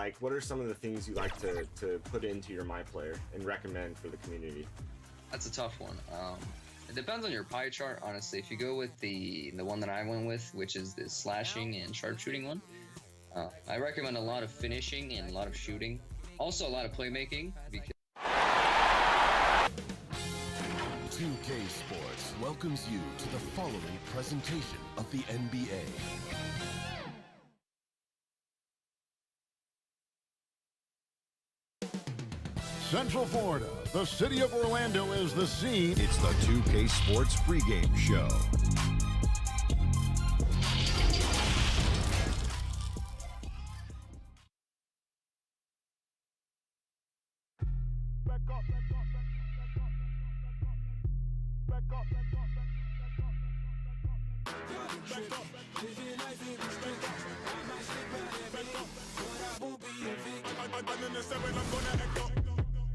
like? What are some of the things you like to put into your My Player and recommend for the community? That's a tough one. It depends on your pie chart, honestly. If you go with the one that I went with, which is the slashing and sharpshooting one, I recommend a lot of finishing and a lot of shooting. Also a lot of playmaking. Because 2K Sports welcomes you to the following presentation of the NBA. Central Florida, the city of Orlando is the scene. It's the 2K Sports pregame show.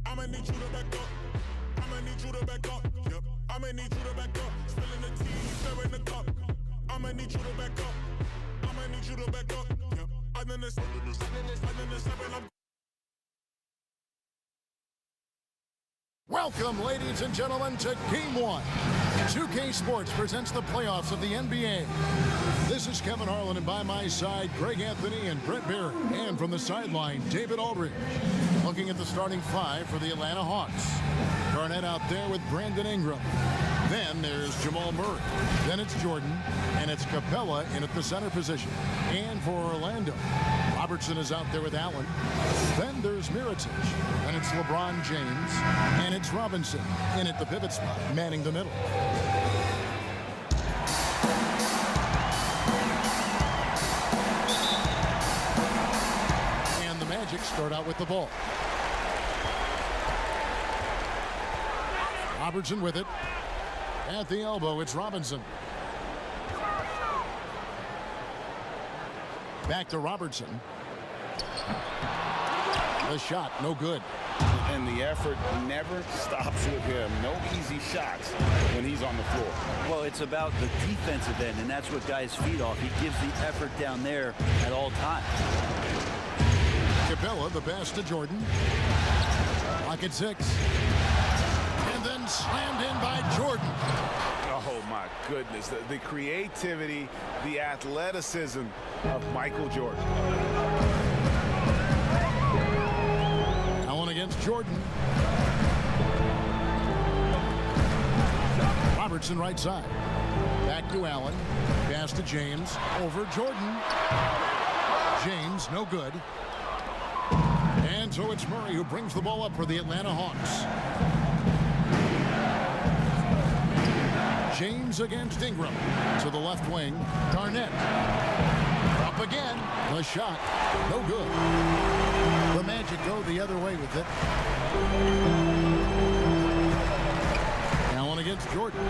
I'ma need you to back up. I'ma need you to back up. Yep. I'ma need you to back up. Spilling the tea, stirring the cup. I'ma need you to back up. I'ma need you to back up. Yep. I'm in the seven. Welcome, ladies and gentlemen, to Game 1. 2K Sports presents the playoffs of the NBA. This is Kevin Harlan, and by my side, Greg Anthony and Brett Barry. And from the sideline, David Aldridge. Looking at the starting five for the Atlanta Hawks. Garnett out there with Brandon Ingram. Then there's Jamal Murray. Then it's Jordan. And it's Capella in at the center position. And for Orlando, Robertson is out there with Allen. Then there's Mirotic. And it's LeBron James. And it's Robinson in at the pivot spot, manning the middle. And the Magic start out with the ball. Robertson with it. At the elbow, it's Robinson. Back to Robertson. The shot, no good. And the effort never stops with him. No easy shots when he's on the floor. Well, it's about the defensive end, and that's what guys feed off. He gives the effort down there at all times. Capella, the pass to Jordan. Lock at 6. And then slammed in by Jordan. Oh, my goodness. The creativity, the athleticism of Michael Jordan. Allen against Jordan. Robertson right side. Back to Allen. Pass to James. Over Jordan. James, no good. And so it's Murray who brings the ball up for the Atlanta Hawks. James against Ingram. To the left wing. Garnett. Up again. The shot. No good. The Magic go the other way with it. Allen against Jordan.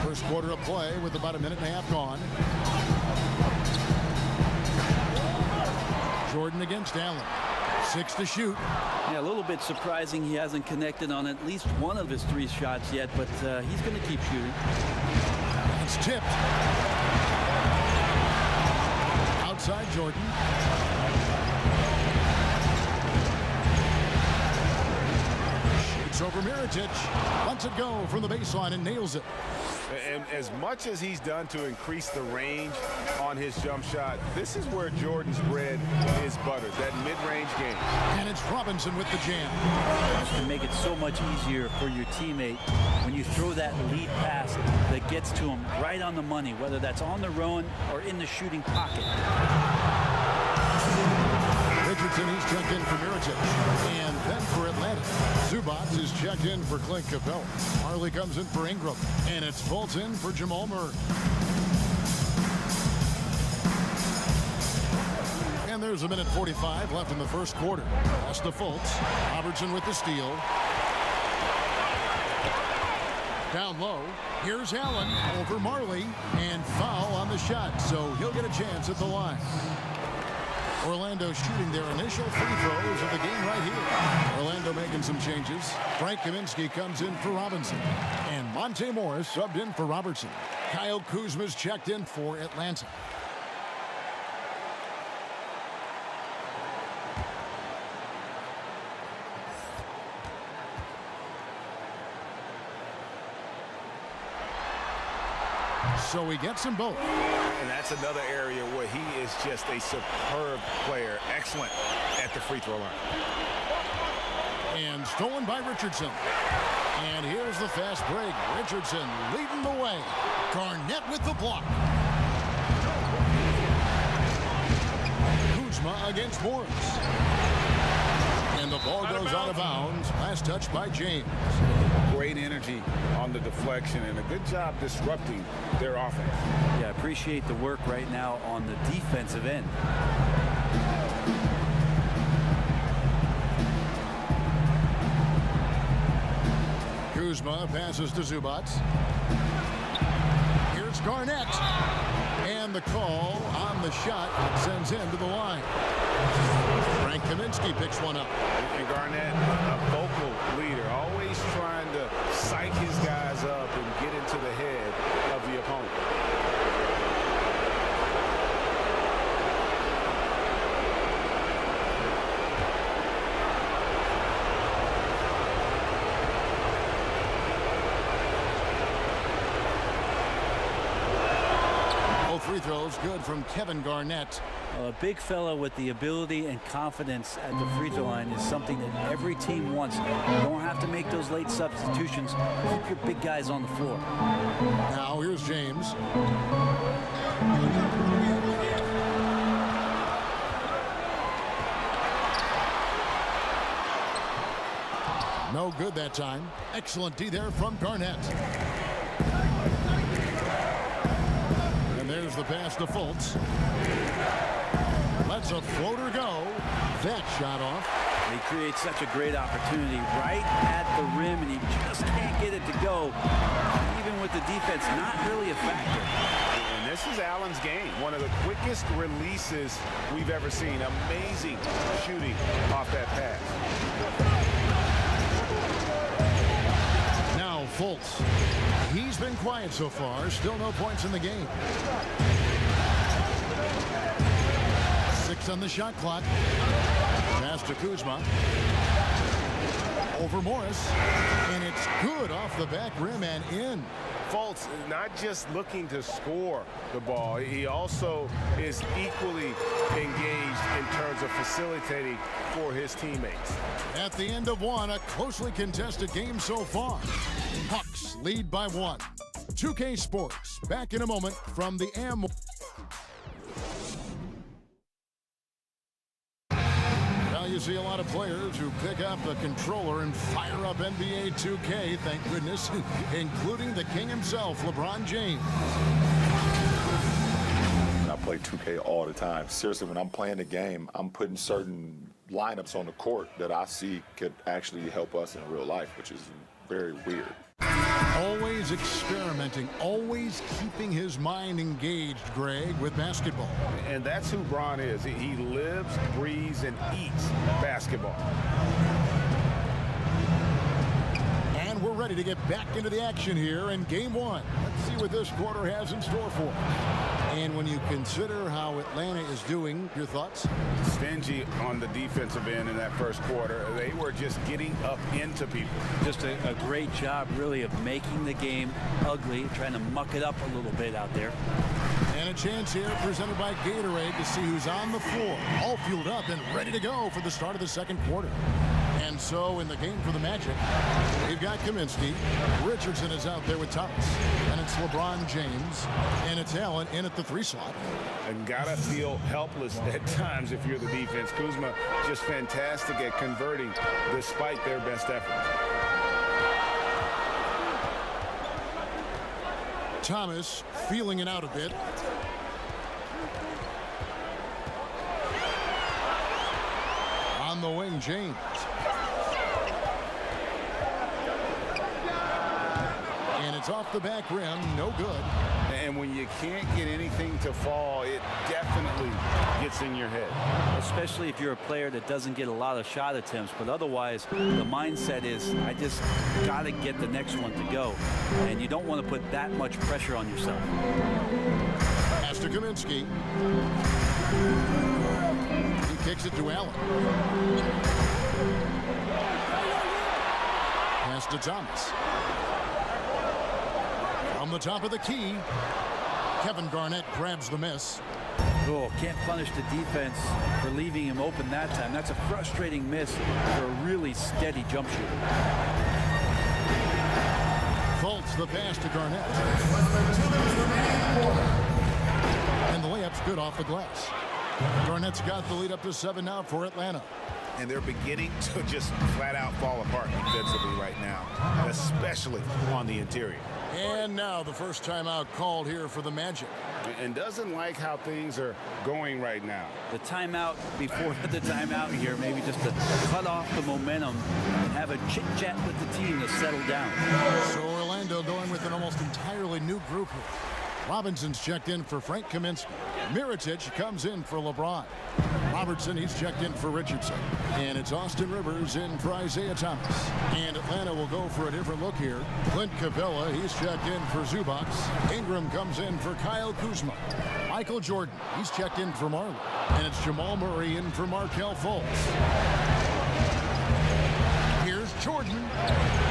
First quarter of play with about a minute and a half gone. Jordan against Allen. 6 to shoot. Yeah, a little bit surprising he hasn't connected on at least one of his 3 shots yet, but he's going to keep shooting. It's tipped. Outside Jordan. Shoots over Mirotic. Lets it go from the baseline and nails it. And as much as he's done to increase the range on his jump shot, this is where Jordan's bread is buttered, that mid-range game. And it's Robinson with the jam. This can make it so much easier for your teammate when you throw that lead pass that gets to him right on the money, whether that's on the run or in the shooting pocket. Richardson, he's checked in for Mirotic. And then for Atlanta, Zubac is checked in for Clint Capella. Harley comes in for Ingram. And it's Fultz in for Jamal Murray. And there's a minute 45 left in the first quarter. Pass to Fultz. Robertson with the steal. Down low. Here's Allen over Marley. And foul on the shot. So he'll get a chance at the line. Orlando shooting their initial free throws of the game right here. Orlando making some changes. Frank Kaminsky comes in for Robinson. And Monte Morris subbed in for Robertson. Kyle Kuzma's checked in for Atlanta. So he gets them both. And that's another area where he is just a superb player. Excellent at the free throw line. And stolen by Richardson. And here's the fast break. Richardson leading the way. Garnett with the block. Kuzma against Morris. And the ball goes out of bounds. Last touch by James. Great energy on the deflection and a good job disrupting their offense. Yeah, appreciate the work right now on the defensive end. Kuzma passes to Zubac. Here's Garnett. And the call on the shot sends him to the line. Frank Kaminsky picks one up. And Garnett, a vocal leader, always trying to psych his guys up and get into the head of the opponent. Free throws good from Kevin Garnett. A big fella with the ability and confidence at the free throw line is something that every team wants. You don't have to make those late substitutions. Keep your big guys on the floor. Now here's James. No good that time. Excellent D there from Garnett. There's the pass to Fultz. Lets a floater go. That shot off. He creates such a great opportunity right at the rim, and he just can't get it to go. Even with the defense, not really a factor. And this is Allen's game. One of the quickest releases we've ever seen. Amazing shooting off that pass. Now Fultz. He's been quiet so far. Still no points in the game. 6 on the shot clock. Pass to Kuzma. Over Morris. And it's good off the back rim and in. Fultz not just looking to score the ball, he also is equally engaged in terms of facilitating for his teammates. At the end of one, a closely contested game so far. Hawks lead by 1. 2K Sports back in a moment from the M. Now you see a lot of players who pick up a controller and fire up NBA 2K, thank goodness, including the king himself, LeBron James. I play 2K all the time. Seriously, when I'm playing the game, I'm putting certain lineups on the court that I see could actually help us in real life, which is very weird. Always experimenting, always keeping his mind engaged, Greg, with basketball. And that's who Bron is. He lives, breathes, and eats basketball. And we're ready to get back into the action here in game 1. Let's see what this quarter has in store for us. And when you consider how Atlanta is doing, your thoughts? Stingy on the defensive end in that first quarter. They were just getting up into people. Just a great job, really, of making the game ugly, trying to muck it up a little bit out there. And a chance here presented by Gatorade to see who's on the floor, all fueled up and ready to go for the start of the second quarter. And so in the game for the Magic, we've got Kaminsky. Richardson is out there with Thomas. And it's LeBron James. And it's Allen in at the 3 slot. And gotta feel helpless at times if you're the defense. Kuzma just fantastic at converting despite their best effort. Thomas feeling it out a bit. On the wing, James. And it's off the back rim, no good. And And when you can't get anything to fall, it definitely gets in your head. Especially if you're a player that doesn't get a lot of shot attempts, but otherwise the mindset is, I just got to get the next one to go. And you don't want to put that much pressure on yourself. Pass to Kaminsky. He kicks it to Allen. Pass to Thomas. From the top of the key, Kevin Garnett grabs the miss. Oh, can't punish the defense for leaving him open that time. That's a frustrating miss for a really steady jump shooter. Faults the pass to Garnett. And the layup's good off the glass. Garnett's got the lead up to 7 now for Atlanta. And they're beginning to just flat out fall apart defensively right now, especially on the interior. And now the first timeout called here for the Magic. And doesn't like how things are going right now. The timeout before the timeout here, maybe just to cut off the momentum and have a chit-chat with the team to settle down. So Orlando going with an almost entirely new group here. Robinson's checked in for Frank Kaminsky. Mirotic comes in for LeBron. Robertson, he's checked in for Richardson. And it's Austin Rivers in for Isaiah Thomas. And Atlanta will go for a different look here. Clint Capella, he's checked in for Zubac. Ingram comes in for Kyle Kuzma. Michael Jordan, he's checked in for Marley. And it's Jamal Murray in for Markelle Fultz. Here's Jordan.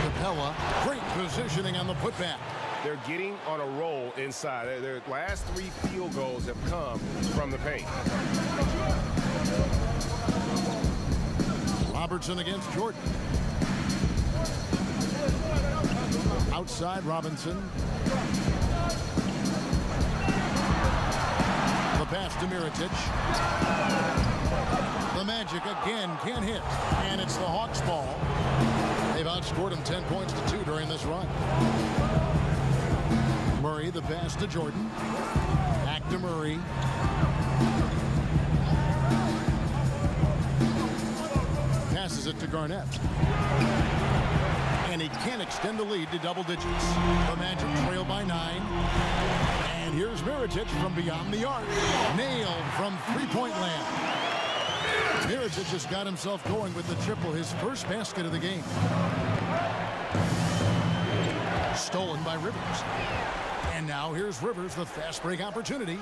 Capella, great positioning on the putback. They're getting on a roll inside. Their last 3 field goals have come from the paint. Robertson against Jordan. Outside Robinson. The pass to Mirotic. The Magic again can't hit. And it's the Hawks' ball. They've outscored them 10 points to 2 during this run. Murray, the pass to Jordan. Back to Murray. Passes it to Garnett. And he can extend the lead to double digits. The Magic trail by 9. And here's Mirotic from beyond the arc. Nailed from three-point land. Mirotic just got himself going with the triple, his first basket of the game. Stolen by Rivers. And now here's Rivers, the fast break opportunity.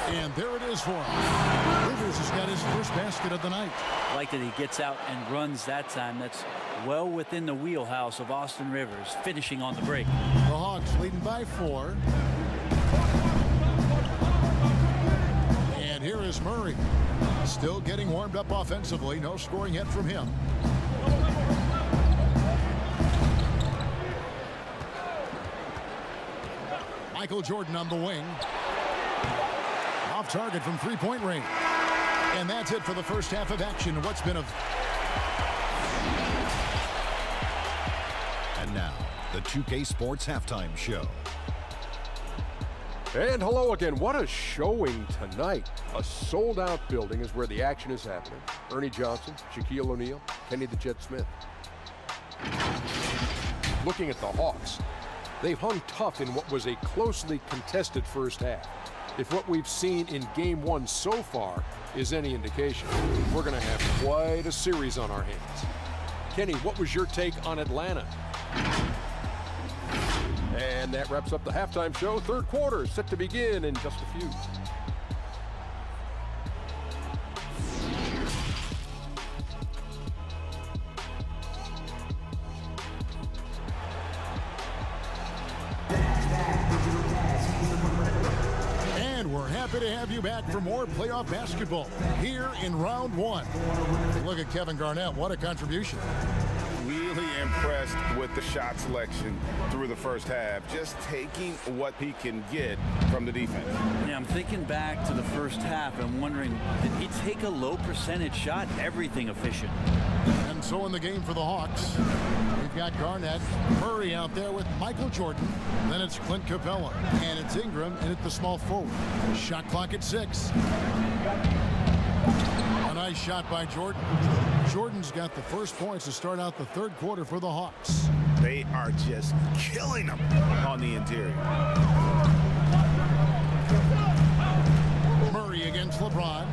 And there it is for him. Rivers has got his first basket of the night. I like that he gets out and runs that time. That's well within the wheelhouse of Austin Rivers, finishing on the break. The Hawks leading by 4. And here is Murray. Still getting warmed up offensively. No scoring yet from him. Michael Jordan on the wing. Off target from three-point range. And that's it for the first half of action. What's been a... And now, the 2K Sports Halftime Show. And hello again. What a showing tonight. A sold-out building is where the action is happening. Ernie Johnson, Shaquille O'Neal, Kenny the Jet Smith. Looking at the Hawks, they've hung tough in what was a closely contested first half. If what we've seen in Game 1 so far is any indication, we're going to have quite a series on our hands. Kenny, what was your take on Atlanta? And that wraps up the halftime show. Third quarter set to begin in just a few. And we're happy to have you back for more playoff basketball here in round 1. Look at Kevin Garnett. What a contribution. Really impressed with the shot selection through the first half, just taking what he can get from the defense. Yeah, I'm thinking back to the first half and wondering, did he take a low percentage shot? Everything efficient. And so in the game for the Hawks, we've got Garnett, Murray out there with Michael Jordan. Then it's Clint Capella, and it's Ingram, and it's the small forward. Shot clock at 6. A nice shot by Jordan. Jordan's got the first points to start out the third quarter for the Hawks. They are just killing them on the interior. against LeBron.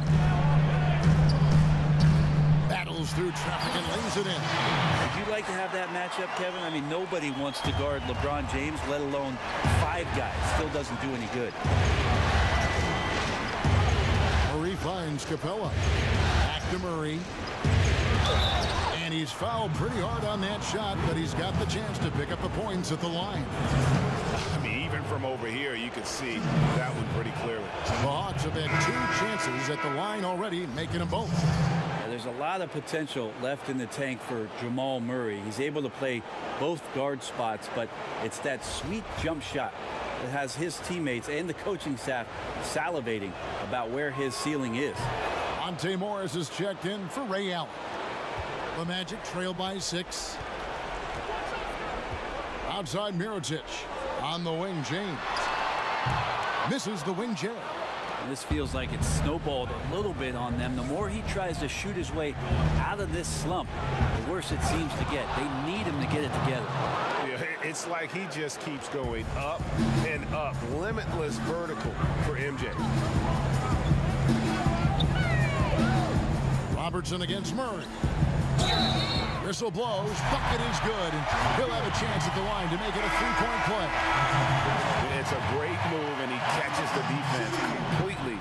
Battles through traffic and lays it in. Would you like to have that matchup, Kevin? I mean, nobody wants to guard LeBron James, let alone 5 guys. Still doesn't do any good. Murray finds Capella. Back to Murray. And he's fouled pretty hard on that shot, but he's got the chance to pick up the points at the line. I mean, even from over here, you can see that one pretty clearly. The Hawks have had 2 chances at the line already, making them both. There's a lot of potential left in the tank for Jamal Murray. He's able to play both guard spots, but it's that sweet jump shot that has his teammates and the coaching staff salivating about where his ceiling is. Monte Morris is checked in for Ray Allen. The Magic trail by 6. Outside Mirotic. On the wing, James. Misses the wing J. This feels like it's snowballed a little bit on them. The more he tries to shoot his way out of this slump, the worse it seems to get. They need him to get it together. Yeah, it's like he just keeps going up and up. Limitless vertical for MJ. Robertson against Murray. Whistle blows. Bucket is good. And he'll have a chance at the line to make it a 3-point play. It's a great move, and he catches the defense completely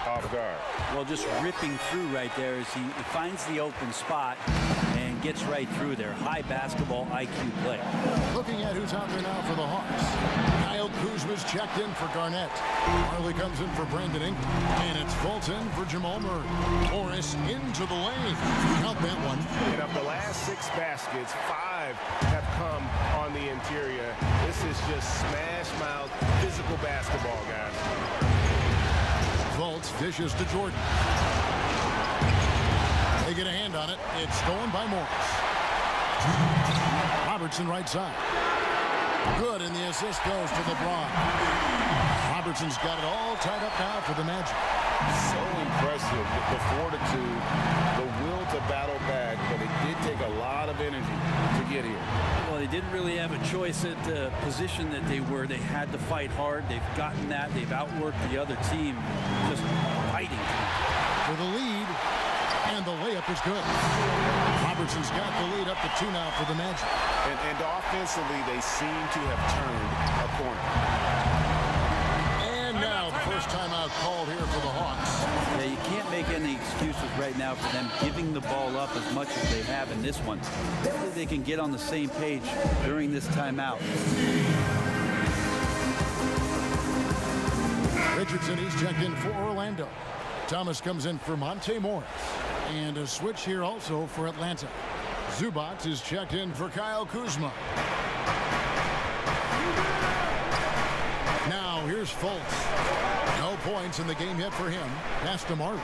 off guard. Well, just ripping through right there as he finds the open spot and gets right through there. High basketball IQ play. Looking at who's out there now for the Hawks. Kyle Kuzma's checked in for Garnett. Marley comes in for Brandon Ingram. And it's Fulton for Jamal Murray. Morris into the lane. Count that one. And of the last 6 baskets, 5 have come on the interior. This is just smash-mouth physical basketball, guys. Fultz dishes to Jordan. They get a hand on it. It's stolen by Morris. Robertson right side. Good, and the assist goes to LeBron. Robertson's got it all tied up now for the Magic. So impressive, the fortitude, the will to battle back, but it did take a lot of energy to get here. Well, they didn't really have a choice at the position that they were. They had to fight hard. They've gotten that. They've outworked the other team, just fighting. For the lead, and the layup is good. Robertson's got the lead up to 2 now for the Magic. And offensively, they seem to have turned a corner. And now the first timeout called here for the Hawks. Yeah, you can't make any excuses right now for them giving the ball up as much as they have in this one. Hopefully they can get on the same page during this timeout. Richardson, he's checked in for Orlando. Thomas comes in for Monte Morris. And a switch here also for Atlanta. Zubac is checked in for Kyle Kuzma. Now here's Fultz. No points in the game yet for him. Pass to Marley.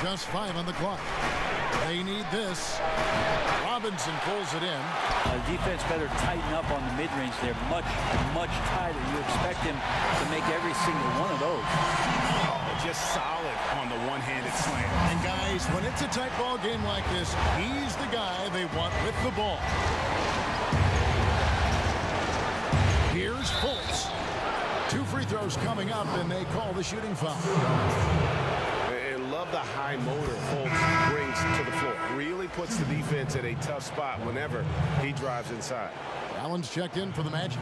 Just 5 on the clock. They need this. Robinson pulls it in. Defense better tighten up on the mid-range. They're much, much tighter. You expect him to make every single one of those. Oh, just solid on the one-handed slam. And guys, when it's a tight ball game like this, he's the guy they want with the ball. Here's Fultz. 2 free throws coming up, and they call the shooting foul. And love the high motor Fultz brings to the floor. Really puts the defense at a tough spot whenever he drives inside. Allen's checked in for the Magic.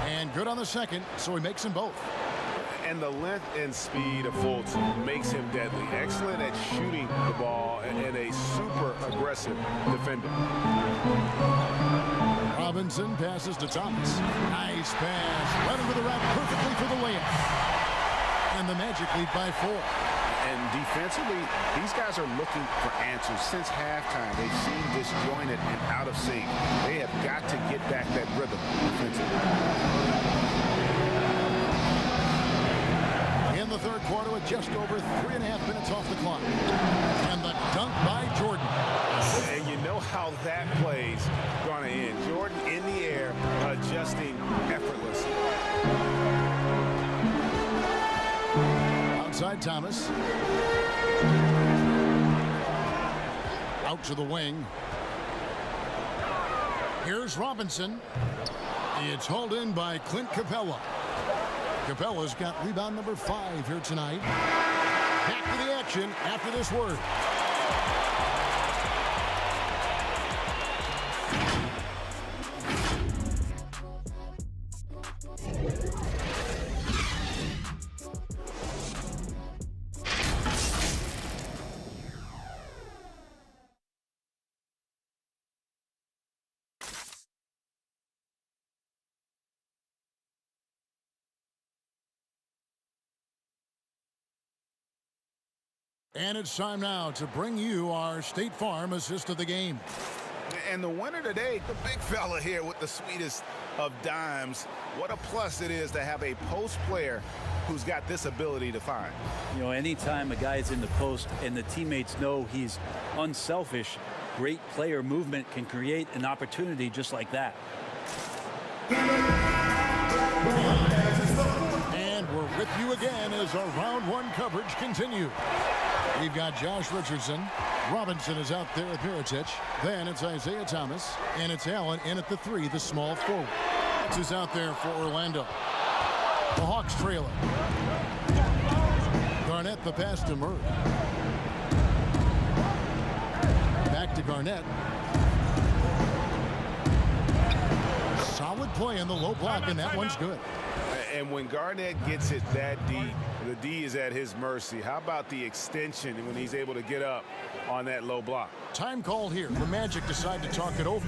And good on the second, so he makes them both. And the length and speed of Fultz makes him deadly. Excellent at shooting the ball and a super aggressive defender. Robinson passes to Thomas. Nice pass. Right into the rack perfectly for the layup. And the Magic lead by 4. And defensively, these guys are looking for answers. Since halftime, they've seemed disjointed and out of sync. They have got to get back that rhythm defensively. In the third quarter with just over 3.5 minutes off the clock. And the dunk by Jordan. And you know how that play's going to end. Jordan in the air, adjusting effortlessly. Thomas. Out to the wing. Here's Robinson. It's hauled in by Clint Capella. Capella's got rebound number 5 here tonight. Back to the action after this word. And it's time now to bring you our State Farm assist of the game. And the winner today, the big fella here with the sweetest of dimes. What a plus it is to have a post player who's got this ability to find. You know, anytime a guy's in the post and the teammates know he's unselfish, great player movement can create an opportunity just like that. And we're with you again as our round 1 coverage continues. We've got Josh Richardson. Robinson is out there with Mirotic. Then it's Isaiah Thomas. And it's Allen in at the 3, the small forward. This is out there for Orlando. The Hawks trailing. Garnett the pass to Murray. Back to Garnett. Solid play in the low block, and that one's good. And when Garnett gets it that deep, the D is at his mercy. How about the extension when he's able to get up on that low block? Time called here. The Magic decide to talk it over.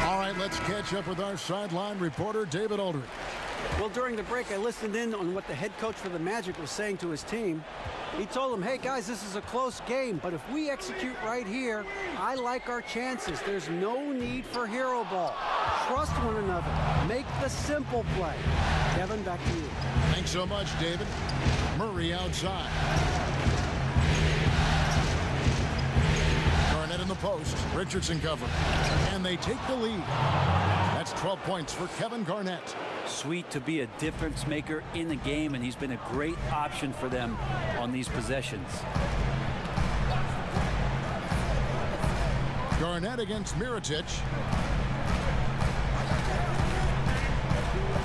All right, let's catch up with our sideline reporter, David Aldridge. Well, during the break, I listened in on what the head coach for the Magic was saying to his team. He told them, hey, guys, this is a close game, but if we execute right here, I like our chances. There's no need for hero ball. Trust one another. Make the simple play. Kevin, back to you. Thanks so much, David. Murray outside. Garnett in the post. Richardson covered. And they take the lead. That's 12 points for Kevin Garnett. Sweet to be a difference maker in the game, and he's been a great option for them on these possessions. Garnett against Mirotic.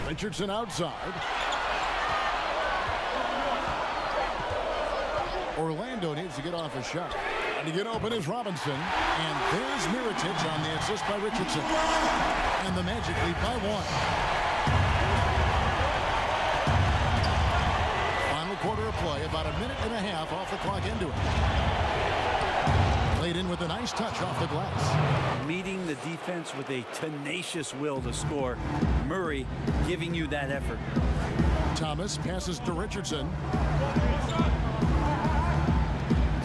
Richardson outside. Orlando needs to get off a shot. And to get open is Robinson. And there's Mirotic on the assist by Richardson. And the Magic lead by 1. Quarter of play, about a minute and a half off the clock into it. Played in with a nice touch off the glass. Meeting the defense with a tenacious will to score. Murray giving you that effort. Thomas passes to Richardson.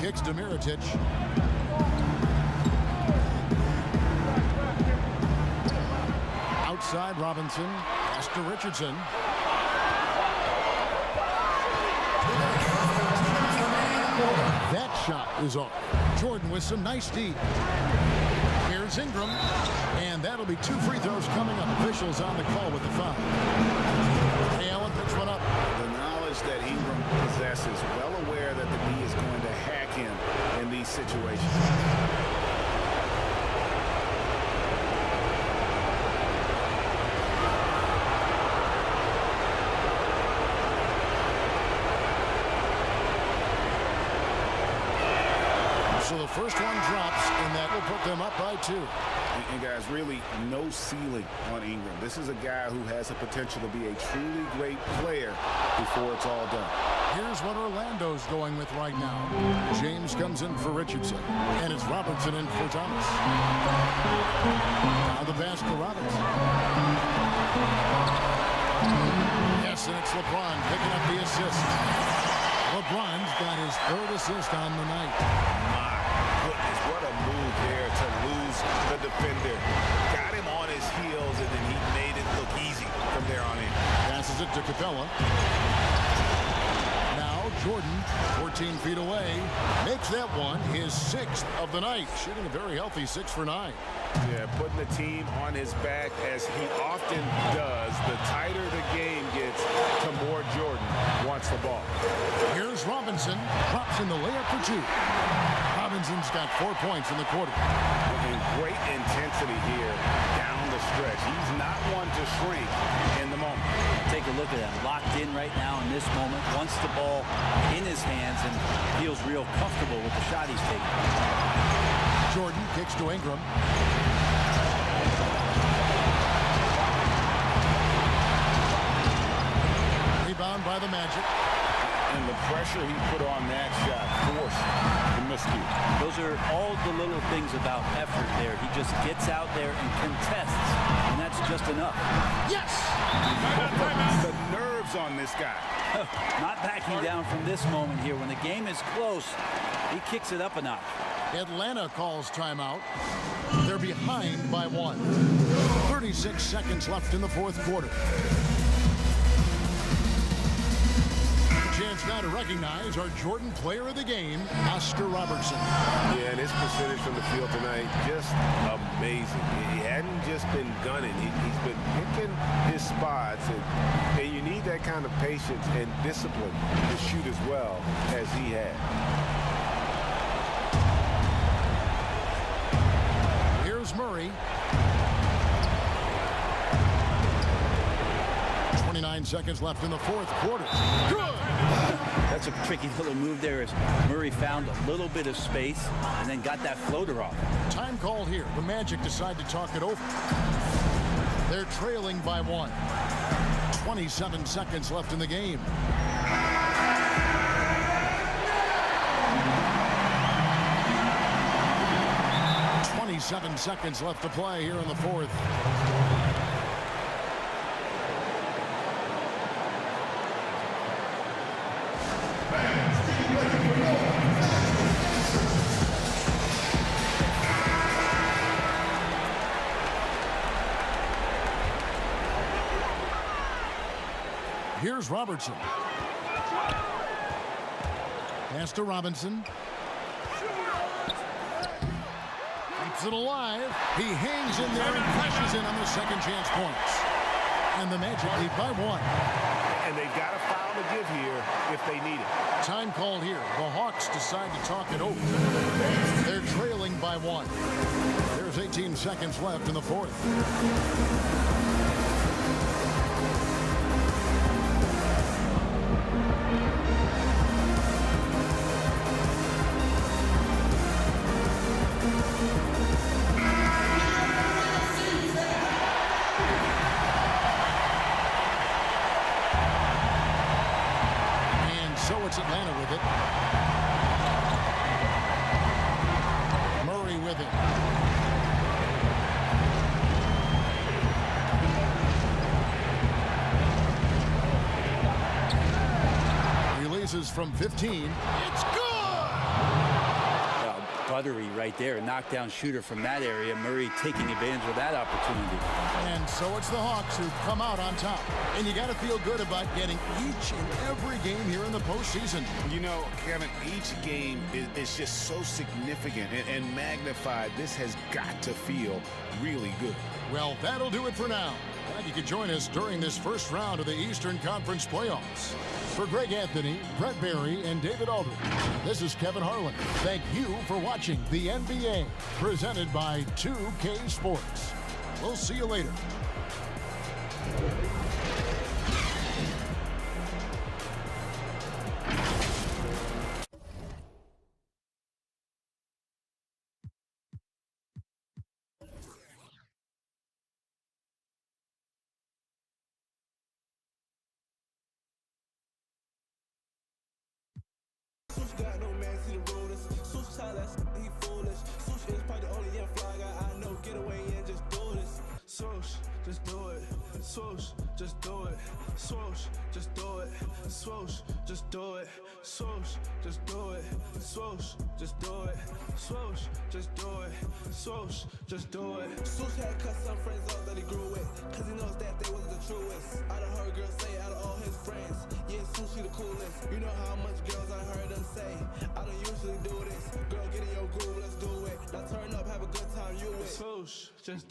Kicks to Mirotic. Outside Robinson. Pass to Richardson. That shot is off. Jordan with some nice D. Here's Ingram. And that'll be 2 free throws coming up. Officials on the call with the foul. Allen picks one up. The knowledge that Ingram possesses, well aware that the D is going to hack him in these situations. So the first one drops, and that will put them up by 2. And guys, really no ceiling on Ingram. This is a guy who has the potential to be a truly great player before it's all done. Here's what Orlando's going with right now. James comes in for Richardson, and it's Robinson in for Thomas. Now the pass to Robinson. Yes, and it's LeBron picking up the assist. LeBron's got his 3rd assist on the night. Goodness, what a move there to lose the defender. Got him on his heels, and then he made it look easy from there on in. Passes it to Capella. Now Jordan, 14 feet away, makes that one his 6th of the night, shooting a very healthy 6 for 9. Yeah, putting the team on his back as he often does. The tighter the game gets, the more Jordan wants the ball. Here's Robinson, drops in the layup for 2. Robinson's got 4 points in the quarter. And great intensity here down the stretch. He's not one to shrink in the moment. Take a look at him, locked in right now in this moment, wants the ball in his hands and feels real comfortable with the shot he's taking. Jordan kicks to Ingram. Rebound by the Magic. And the pressure he put on that shot forced the miscue. Those are all the little things about effort there. He just gets out there and contests, and that's just enough. Yes! The nerves on this guy. Not backing down from this moment here. When the game is close, he kicks it up a notch. Atlanta calls timeout. They're behind by 1. 36 seconds left in the 4th quarter. Chance now to recognize our Jordan Player of the Game, Oscar Robertson. Yeah, and his percentage from the field tonight, just amazing. He hadn't just been gunning. He's been picking his spots, and you need that kind of patience and discipline to shoot as well as he had. Here's Murray. 29 seconds left in the 4th quarter. Good! That's a tricky little move there as Murray found a little bit of space and then got that floater off. Time called here. The Magic decide to talk it over. They're trailing by 1. 27 seconds left in the game. Seven seconds left to play here in the 4th. Here's Robertson. Pass to Robinson. Keeps it alive. He hangs in there and crashes in on the second chance points. And the Magic lead by 1. And they've got a foul to give here if they need it. Time called here. The Hawks decide to talk it over. They're trailing by 1. There's 18 seconds left in the 4th. Atlanta with it. Murray with it. Releases from 15. It's good! Buttery right there, a knockdown shooter from that area. Murray taking advantage of that opportunity. And so it's the Hawks who come out on top. And you got to feel good about getting each and every game here in the postseason. You know, Kevin, each game is just so significant and magnified. This has got to feel really good. Well, that'll do it for now. Glad you could join us during this first round of the Eastern Conference playoffs. For Greg Anthony, Brett Barry, and David Aldridge, this is Kevin Harlan. Thank you for watching the NBA, presented by 2K Sports. We'll see you later. Got no man, see the rollers. Swoosh tell us he foolish. Swoosh is probably the only young fly guy I know. Get away and just do this. Swoosh, just do it. Swoosh, just do it. Swoosh, just do it. Swoosh, just do it. Swoosh, just do it. Swoosh, just do it. Swoosh, just do it. Swoosh, just do it. Swoosh had cut some friends off that he grew with, cause he knows that they wasn't the truest. I done heard girls say out of all his friends, yeah, Swoosh he the coolest. You know how much girls I heard them say, I don't usually do this. Girl, get in your groove, let's do it. Now turn up, have a good time, you with. Swoosh, just do it.